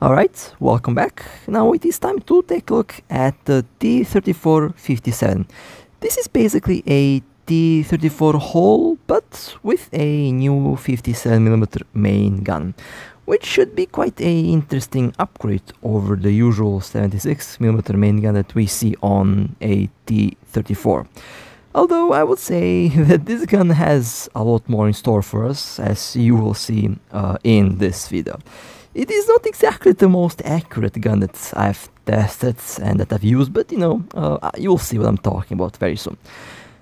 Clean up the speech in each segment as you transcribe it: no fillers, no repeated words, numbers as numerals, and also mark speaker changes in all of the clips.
Speaker 1: Alright, welcome back. Now it is time to take a look at the T-34-57. This is basically a T-34 hull, but with a new 57mm main gun, which should be quite a interesting upgrade over the usual 76mm main gun that we see on a T-34. Although I would say that this gun has a lot more in store for us, as you will see in this video. It is not exactly the most accurate gun that I've tested and that I've used, but you'll see what I'm talking about very soon.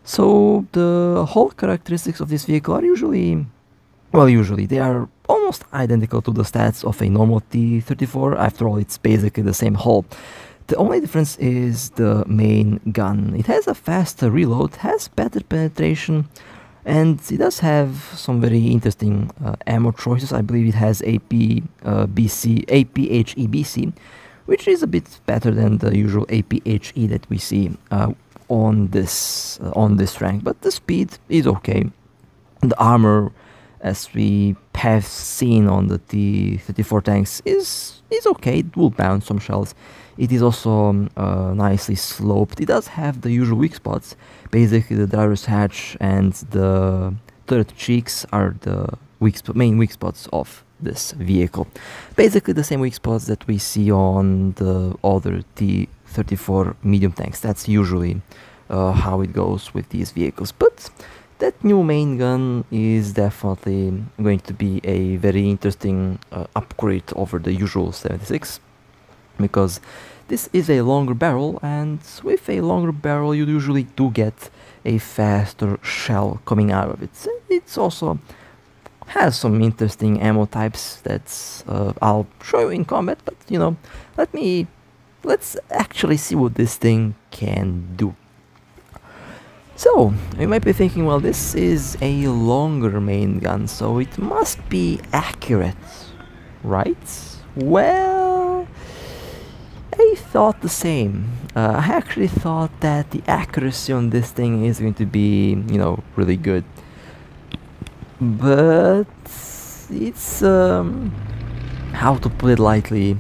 Speaker 1: So the hull characteristics of this vehicle are usually they are almost identical to the stats of a normal T-34. After all, it's basically the same hull. The only difference is the main gun. It has a faster reload, has better penetration, and it does have some very interesting ammo choices. I believe it has APHEBC, which is a bit better than the usual APHE that we see on this rank. But the speed is okay. The armor, as we have seen on the T-34 tanks, is okay. It will bounce some shells. It is also nicely sloped. It does have the usual weak spots. Basically, the driver's hatch and the turret cheeks are the main weak spots of this vehicle. Basically, the same weak spots that we see on the other T-34 medium tanks. That's usually how it goes with these vehicles. But that new main gun is definitely going to be a very interesting upgrade over the usual 76. Because this is a longer barrel, and with a longer barrel you usually do get a faster shell coming out of it. It also has some interesting ammo types that I'll show you in combat, but let's actually see what this thing can do. So, you might be thinking, well, this is a longer main gun, so it must be accurate, right? Well, I thought the same. I actually thought that the accuracy on this thing is going to be, really good. But it's, how to put it lightly,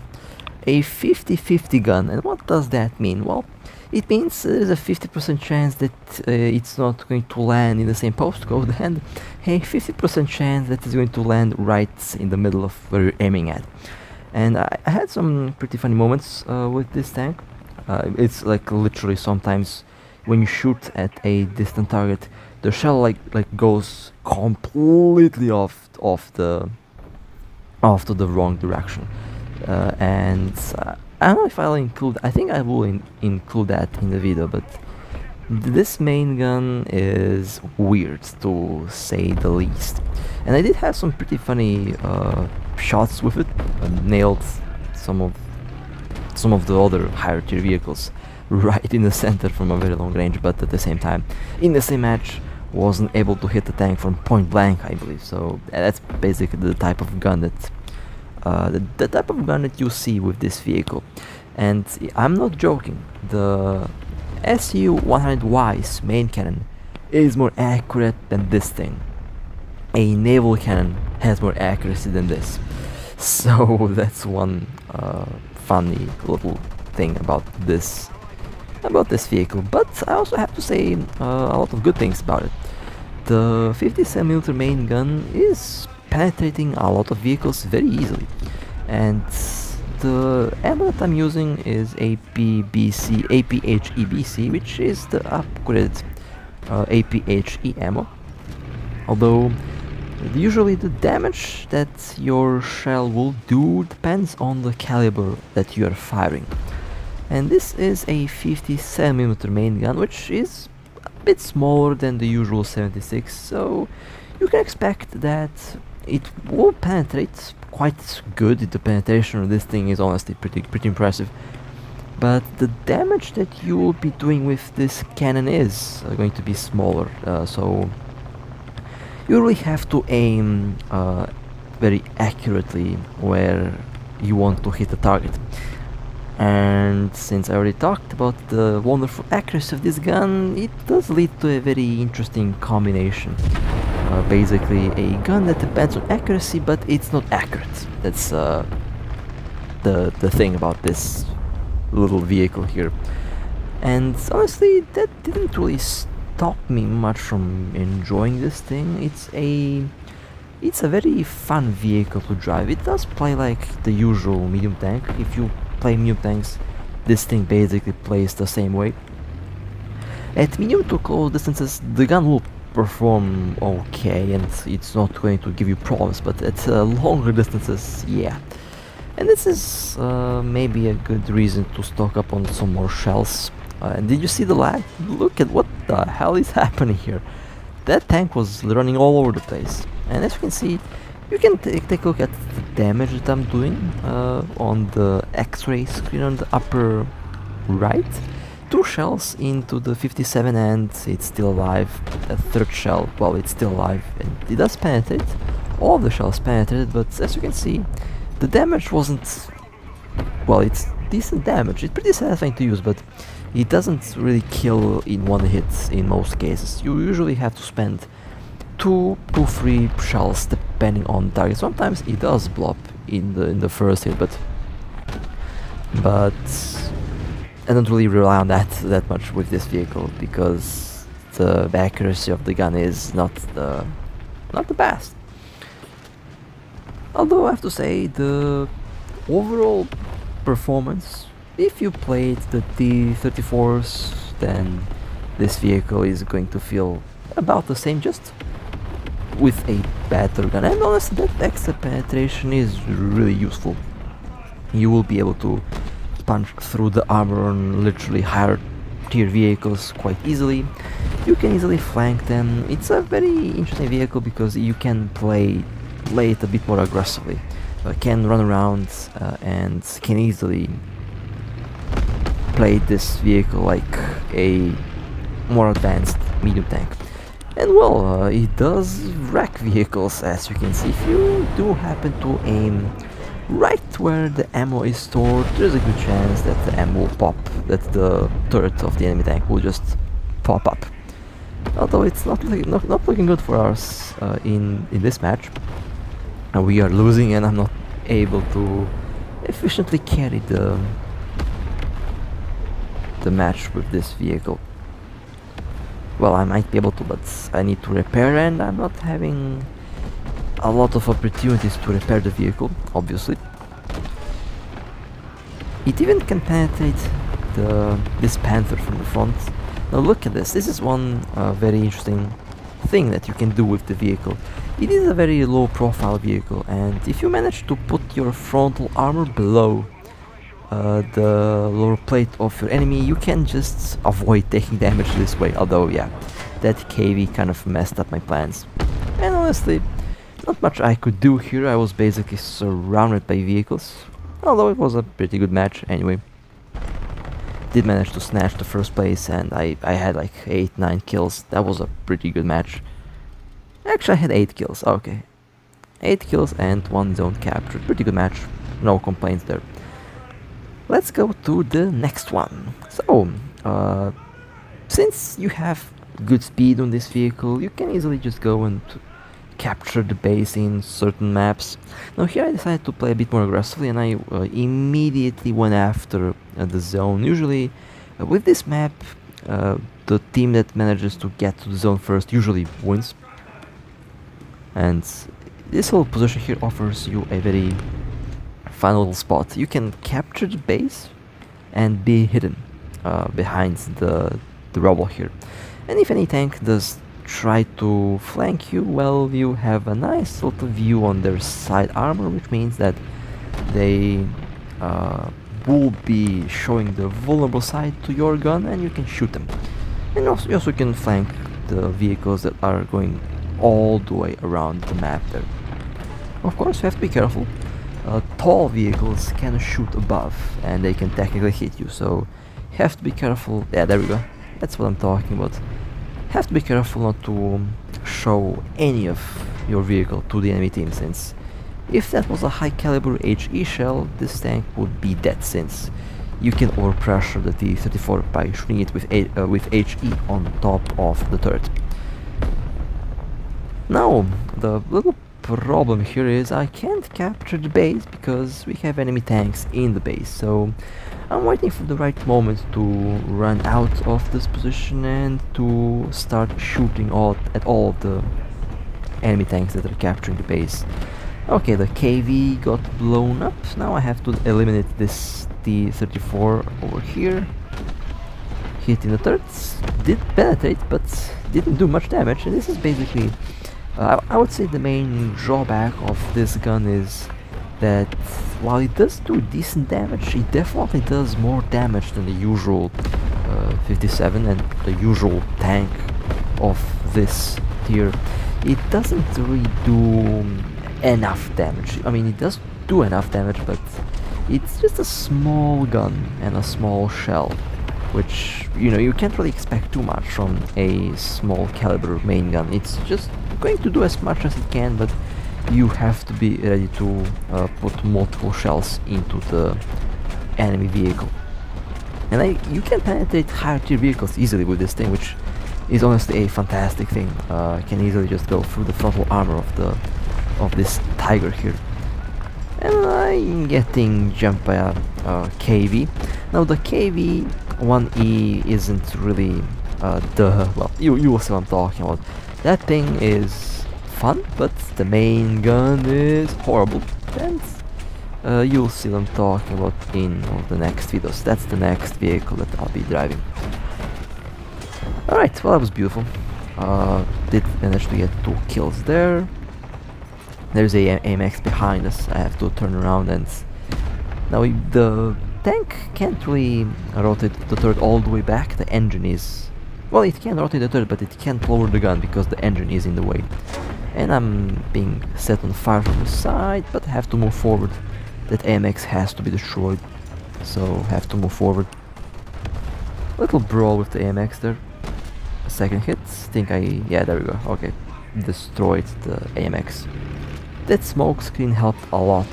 Speaker 1: a 50-50 gun. And what does that mean? Well, it means there's a 50% chance that it's not going to land in the same postcode, and a 50% chance that it's going to land right in the middle of where you're aiming at. And I had some pretty funny moments with this tank. It's like literally sometimes when you shoot at a distant target, the shell like goes completely off to the wrong direction. And I don't know if I'll include. I think I will include that in the video. But this main gun is weird, to say the least. And I did have some pretty funny shots with it. Nailed some of the other higher tier vehicles right in the center from a very long range, but at the same time, in the same match, wasn't able to hit the tank from point blank, I believe. So that's basically the type of gun that the type of gun that you see with this vehicle. And I'm not joking. The SU-100Y's main cannon is more accurate than this thing. A naval cannon has more accuracy than this. So that's one funny little thing about this vehicle. But I also have to say a lot of good things about it. The 57mm main gun is penetrating a lot of vehicles very easily, and the ammo that I'm using is APHEBC, which is the upgraded APHE ammo. Although usually the damage that your shell will do depends on the caliber that you are firing. And this is a 57mm main gun, which is a bit smaller than the usual 76, so you can expect that it will penetrate quite good. The penetration of this thing is honestly pretty impressive. But the damage that you will be doing with this cannon is going to be smaller, so you really have to aim very accurately where you want to hit the target. And since I already talked about the wonderful accuracy of this gun, it does lead to a very interesting combination. Basically a gun that depends on accuracy, but it's not accurate. That's the thing about this little vehicle here. And honestly, that didn't really stop me much from enjoying this thing. It's a very fun vehicle to drive. It does play like the usual medium tank. If you play medium tanks, this thing basically plays the same way. At medium to close distances, the gun will perform okay, and it's not going to give you problems, but at longer distances, yeah. And this is maybe a good reason to stock up on some more shells. And did you see the lag? Look at what the hell is happening here. That tank was running all over the place. And as you can see, you can take a look at the damage that I'm doing on the X-ray screen on the upper right. 2 shells into the 57 and it's still alive. A 3rd shell, well, it's still alive and it does penetrate. All the shells penetrated, but as you can see, the damage wasn't... well, it's decent damage. It's pretty satisfying to use, but it doesn't really kill in one hit in most cases. You usually have to spend 2 to 3 shells depending on target. Sometimes it does blow up in the first hit, but I don't really rely on that much with this vehicle because the accuracy of the gun is not the best. Although I have to say the overall performance, if you played the T-34s, then this vehicle is going to feel about the same, just with a better gun. And honestly, that extra penetration is really useful. You will be able to punch through the armor on literally higher tier vehicles quite easily. You can easily flank them. It's a very interesting vehicle because you can play it a bit more aggressively. Can run around and can easily play this vehicle like a more advanced medium tank. And well, it does wreck vehicles, as you can see. If you do happen to aim right where the ammo is stored, there's a good chance that the ammo will pop, that the turret of the enemy tank will just pop up. Although it's not looking good for us in this match. And we are losing and I'm not able to efficiently carry the match with this vehicle. Well, I might be able to, but I need to repair and I'm not having a lot of opportunities to repair the vehicle, obviously. It even can penetrate this Panther from the front. Now look at this. This is one very interesting thing that you can do with the vehicle. It is a very low profile vehicle, and if you manage to put your frontal armor below the lower plate of your enemy, you can just avoid taking damage this way. Although yeah, that KV kind of messed up my plans. And honestly, not much I could do here. I was basically surrounded by vehicles. Although it was a pretty good match anyway. Did manage to snatch the first place and I had like 8-9 kills. That was a pretty good match. Actually I had 8 kills, okay. 8 kills and 1 zone captured. Pretty good match, no complaints there. Let's go to the next one. So, since you have good speed on this vehicle, you can easily just go and capture the base in certain maps. Now here I decided to play a bit more aggressively and I immediately went after the zone. Usually with this map, the team that manages to get to the zone first usually wins. And this whole position here offers you a very fun little spot. You can capture the base and be hidden behind the rubble here. And if any tank does try to flank you, well, you have a nice little view on their side armor, which means that they will be showing the vulnerable side to your gun and you can shoot them. And also, you also can flank the vehicles that are going all the way around the map there. Of course, you have to be careful. Tall vehicles can shoot above and they can technically hit you, so you have to be careful. Yeah, there we go. That's what I'm talking about. Have to be careful not to show any of your vehicle to the enemy team, since if that was a high caliber HE shell, this tank would be dead, since you can overpressure the T-34 by shooting it with HE on top of the turret. Now, the little problem here is I can't capture the base because we have enemy tanks in the base, so I'm waiting for the right moment to run out of this position and to start shooting at all of the enemy tanks that are capturing the base. Okay, the KV got blown up. Now I have to eliminate this T-34 over here. Hitting the turrets, did penetrate, but didn't do much damage, and this is basically I would say the main drawback of this gun is that while it does do decent damage, it definitely does more damage than the usual 57 and the usual tank of this tier. It doesn't really do enough damage. I mean, it does do enough damage, but it's just a small gun and a small shell, which, you know, you can't really expect too much from a small caliber main gun. It's just going to do as much as it can, but you have to be ready to put multiple shells into the enemy vehicle. And you can penetrate higher tier vehicles easily with this thing, which is honestly a fantastic thing. Can easily just go through the frontal armor of this tiger here. And I'm getting jumped by a KV. Now the KV 1E isn't really well, you will see what I'm talking about. That thing is fun, but the main gun is horrible, and you'll see what I'm talking about in one of the next videos. That's the next vehicle that I'll be driving. Alright, well, that was beautiful. Did manage to get 2 kills there. There's a AMX behind us. I have to turn around, and now the tank can't really rotate the turret all the way back. The engine is... well, it can rotate the turret, but it can't lower the gun because the engine is in the way. And I'm being set on fire from the side, but I have to move forward. That AMX has to be destroyed, so have to move forward. Little brawl with the AMX there. Second hit, yeah, there we go, okay. Destroyed the AMX. That smoke screen helped a lot.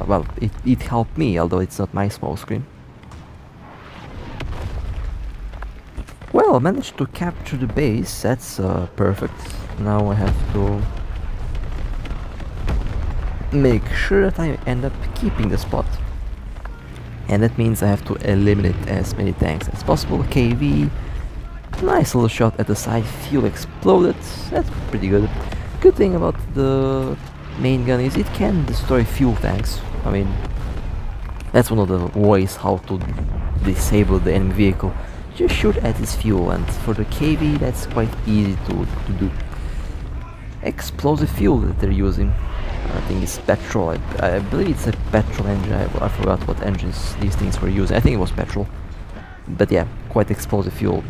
Speaker 1: Well, it helped me, although it's not my smoke screen. Well, managed to capture the base, that's perfect. Now I have to make sure that I end up keeping the spot. And that means I have to eliminate as many tanks as possible. KV, nice little shot at the side, fuel exploded, that's pretty good. Good thing about the main gun is it can destroy fuel tanks. I mean, that's one of the ways how to disable the enemy vehicle. Just shoot at its fuel, and for the KV that's quite easy to do. Explosive fuel that they're using, I think it's petrol. I believe it's a petrol engine. I forgot what engines these things were using. I think it was petrol, but yeah, quite explosive fuel.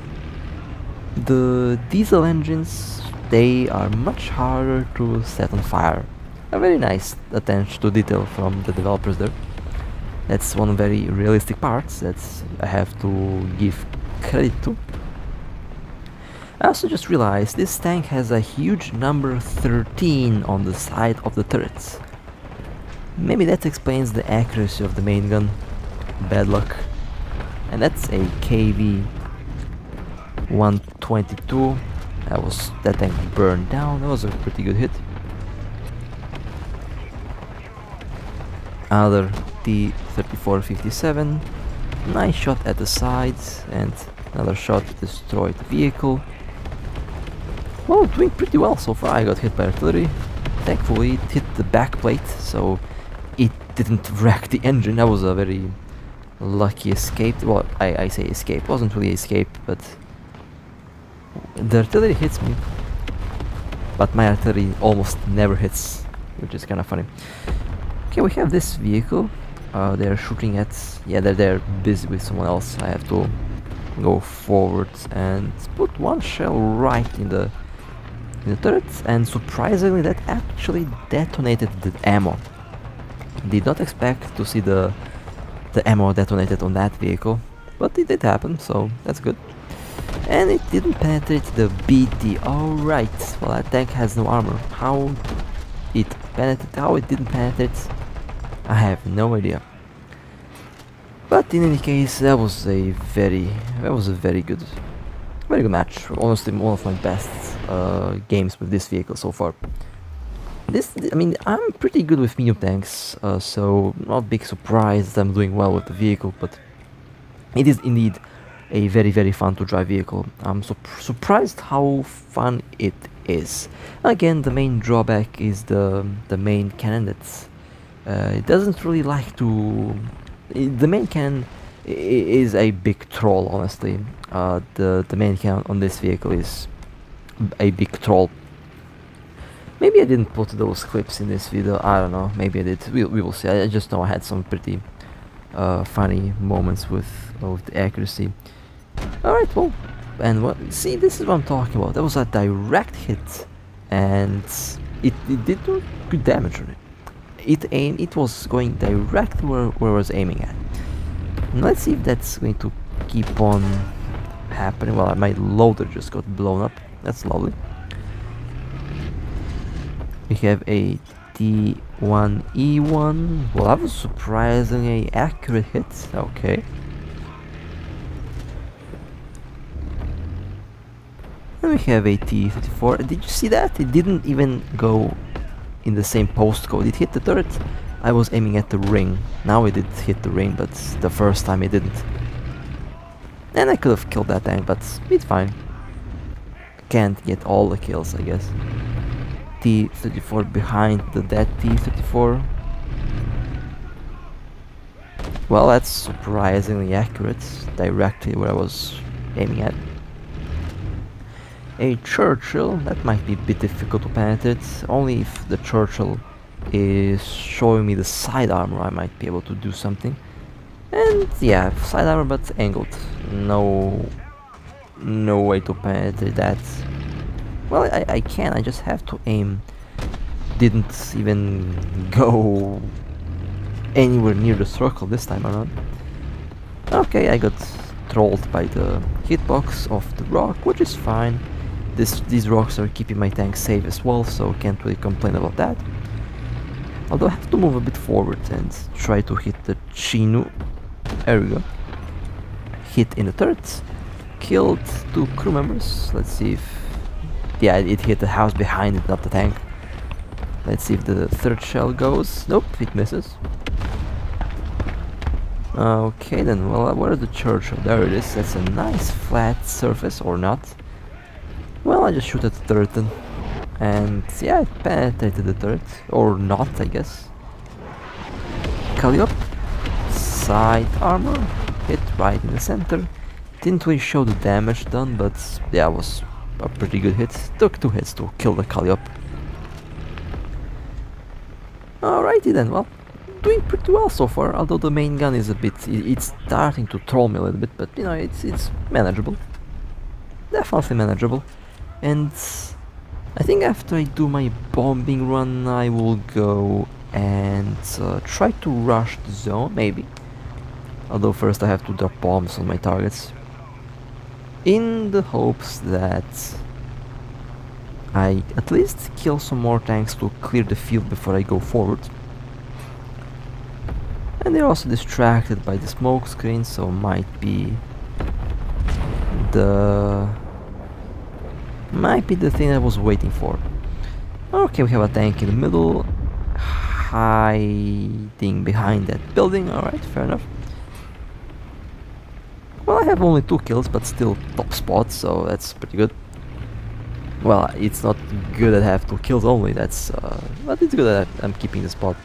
Speaker 1: The diesel engines, they are much harder to set on fire. A very nice attention to detail from the developers there. That's one very realistic part that I have to give credit to. I also just realized this tank has a huge number 13 on the side of the turrets. Maybe that explains the accuracy of the main gun. Bad luck. And that's a KV 122. That tank burned down. That was a pretty good hit. Another T-34-57. Nice shot at the sides, and another shot destroyed the vehicle. Well, doing pretty well so far. I got hit by artillery. Thankfully it hit the back plate, so it didn't wreck the engine. That was a very lucky escape. Well, I say escape, it wasn't really escape, but the artillery hits me, but my artillery almost never hits, which is kind of funny. Okay, we have this vehicle. They're shooting at... yeah, they're busy with someone else. I have to go forward and put one shell right in the turret, and surprisingly that actually detonated the ammo. Did not expect to see the ammo detonated on that vehicle, but it did happen, so that's good. And it didn't penetrate the BT. Alright, well, that tank has no armor. How it didn't penetrate, I have no idea. But in any case, that was a very good match. Honestly, one of my best games with this vehicle so far. I mean, I'm pretty good with medium tanks, so not big surprise that I'm doing well with the vehicle, but it is indeed a very fun to drive vehicle. I'm surprised how fun it is. Again, the main drawback is the main cannon. That's it doesn't really like to. The main cannon is a big troll, honestly. The main cannon on this vehicle is a big troll. Maybe I didn't put those clips in this video, I don't know, maybe I did, we will see. I just know I had some pretty funny moments with the accuracy. Alright, well, and what, see, this is what I'm talking about. That was a direct hit, and it did do good damage on it. It was going direct where I was aiming at. And let's see if that's going to keep on happening. Well, my loader just got blown up, that's lovely. We have a T-1E1. Well, that was surprisingly accurate hit. Okay. And we have a T-34. Did you see that? It didn't even go in the same postcode. It hit the turret. I was aiming at the ring. Now it did hit the ring, but the first time it didn't. And I could have killed that tank, but it's fine. Can't get all the kills, I guess. T-34 behind the dead T-34. Well, that's surprisingly accurate, directly where I was aiming at. A Churchill, that might be a bit difficult to penetrate, only if the Churchill is showing me the side armor I might be able to do something. And yeah, side armor but angled, no way to penetrate that. Well, I can, I just have to aim. Didn't even go anywhere near the circle this time around. Okay, I got trolled by the hitbox of the rock, which is fine. These rocks are keeping my tank safe as well, so can't really complain about that. Although I have to move a bit forward and try to hit the Chinook. There we go. Hit in the turret. Killed 2 crew members. Let's see if... yeah, it hit the house behind it, not the tank. Let's see if the third shell goes. Nope, it misses. Okay then, well, where's the Churchill? There it is. That's a nice flat surface, or not. Well, I just shoot at the turret then. And yeah, it penetrated the turret. Or not, I guess. Calliope. Side armor. Hit right in the center. Didn't really show the damage done, but yeah, it was a pretty good hit. Took 2 hits to kill the Calliope. Alrighty then, well, doing pretty well so far, although the main gun is a bit... it's starting to troll me a little bit, but you know, it's manageable. Definitely manageable. And I think after I do my bombing run, I will go and try to rush the zone, maybe. Although first I have to drop bombs on my targets, in the hopes that I at least kill some more tanks to clear the field before I go forward. And they're also distracted by the smoke screen, so might be the thing I was waiting for. Okay, we have a tank in the middle, hiding behind that building. Alright, fair enough. Well, I have only 2 kills, but still top spot, so that's pretty good. Well, it's not good that I have 2 kills only, that's but it's good that I'm keeping the spot.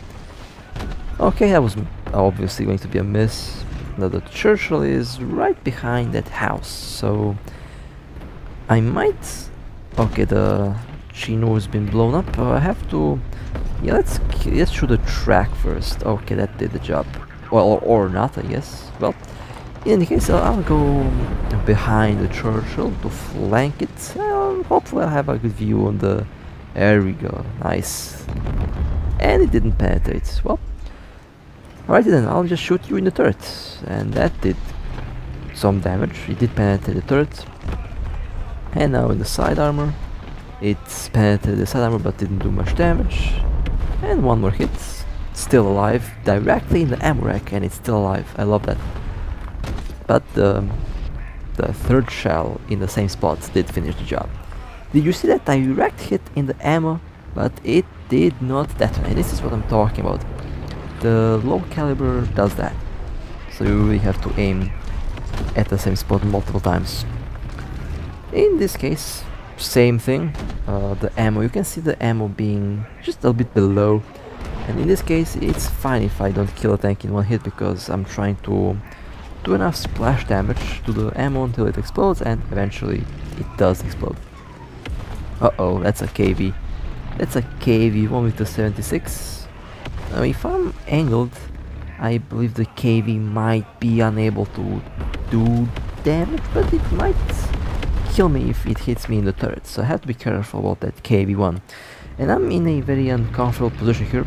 Speaker 1: Okay, that was obviously going to be a miss. Now the Churchill is right behind that house, so I might... okay, the Chinook has been blown up. I have to... yeah, let's shoot the track first. Okay, that did the job. Well, or not, I guess. Well, in any case, I'll go behind the Churchill to flank it. Hopefully I'll have a good view on the... there we go, nice. And it didn't penetrate. Well, alright then, I'll just shoot you in the turret. And that did some damage. It did penetrate the turret. And now in the side armor. It's penetrated the side armor but didn't do much damage. And 1 more hit. Still alive. Directly in the ammo rack, and it's still alive. I love that. But the third shell in the same spot did finish the job. Did you see that direct hit in the ammo? But it did not detonate. This is what I'm talking about. The low caliber does that, so you really have to aim at the same spot multiple times. In this case, same thing. The ammo, you can see the ammo being just a little bit below, and in this case it's fine if I don't kill a tank in one hit, because I'm trying to do enough splash damage to the ammo until it explodes, and eventually it does explode. Uh-oh, that's a KV. That's a KV 1 with the 76. Now if I'm angled, I believe the KV might be unable to do damage, but it might kill me if it hits me in the turret, so I have to be careful about that KV-1. And I'm in a very uncomfortable position here.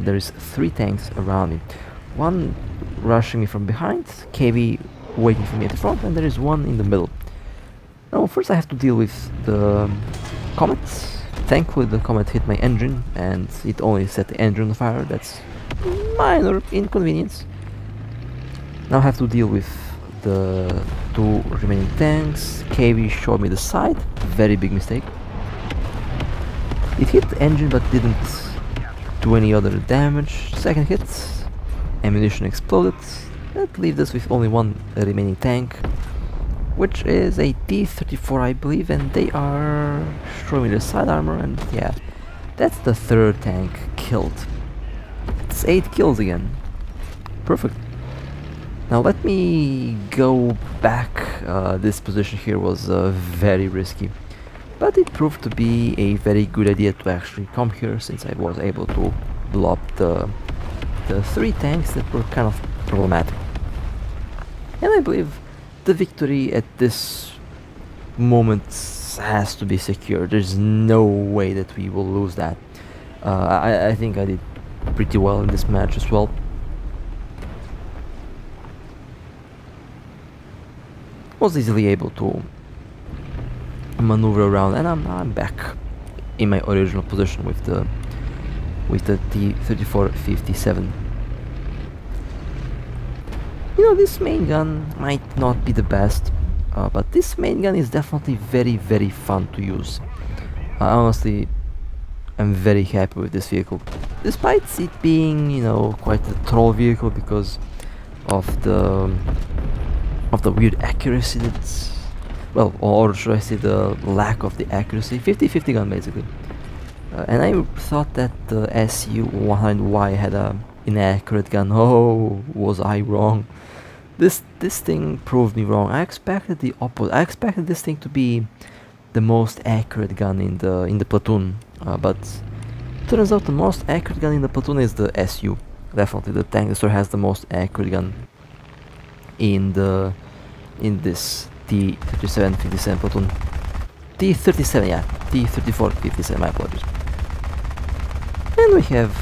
Speaker 1: There is 3 tanks around me. One rushing me from behind, KV waiting for me at the front, and there is one in the middle. Now first I have to deal with the Comet. Thankfully the Comet hit my engine, and it only set the engine on fire. That's minor inconvenience. Now I have to deal with the 2 remaining tanks. KV showed me the side, very big mistake. It hit the engine but didn't do any other damage. Second hit, ammunition exploded. That leaves us with only 1 remaining tank, which is a T-34 I believe, and they are showing me the side armor, and yeah, that's the 3rd tank killed. It's 8 kills again. Perfect. Now let me go back. This position here was very risky, but it proved to be a very good idea to actually come here, since I was able to blow up the 3 tanks that were kind of problematic. And I believe the victory at this moment has to be secure. There's no way that we will lose that. I think I did pretty well in this match as well. Was easily able to maneuver around, and I'm back in my original position with the T-34-57. You know, this main gun might not be the best, but this main gun is definitely very fun to use. Honestly, I'm very happy with this vehicle, despite it being, you know, quite a troll vehicle because of the weird accuracy that's, well, or should I say the lack of the accuracy. 50-50 gun basically. And I thought that the SU-100Y had a inaccurate gun. Oh, was I wrong? This thing proved me wrong. I expected the opposite. I expected this thing to be the most accurate gun in the platoon, but turns out the most accurate gun in the platoon is the SU. Definitely, the tank destroyer has the most accurate gun in this T-37-57 platoon. T-37, yeah, T-34-57. My apologies. And we have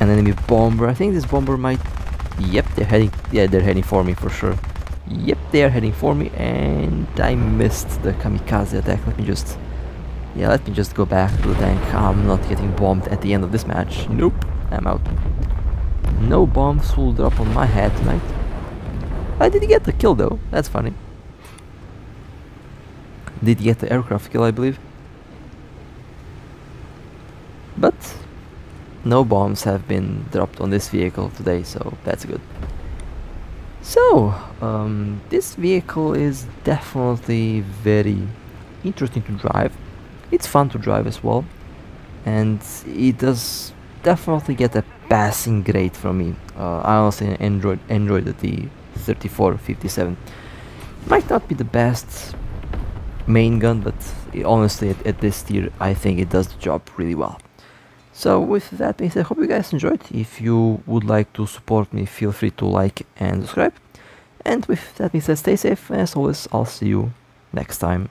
Speaker 1: an enemy bomber. I think this bomber might. Yep, they're heading. Yeah, they're heading for me for sure. Yep, they are heading for me, and I missed the kamikaze attack. Let me just go back to the tank. I'm not getting bombed at the end of this match. Nope, I'm out. No bombs will drop on my head tonight. I did get the kill though. That's funny. Did get the aircraft kill, I believe. But no bombs have been dropped on this vehicle today, so that's good. So, this vehicle is definitely very interesting to drive. It's fun to drive as well, and it does definitely get a passing grade from me. I honestly enjoyed the T-34-57. Might not be the best main gun, but honestly at this tier I think it does the job really well. So with that being said, I hope you guys enjoyed. If you would like to support me, feel free to like and subscribe. And with that being said, stay safe, and as always, I'll see you next time.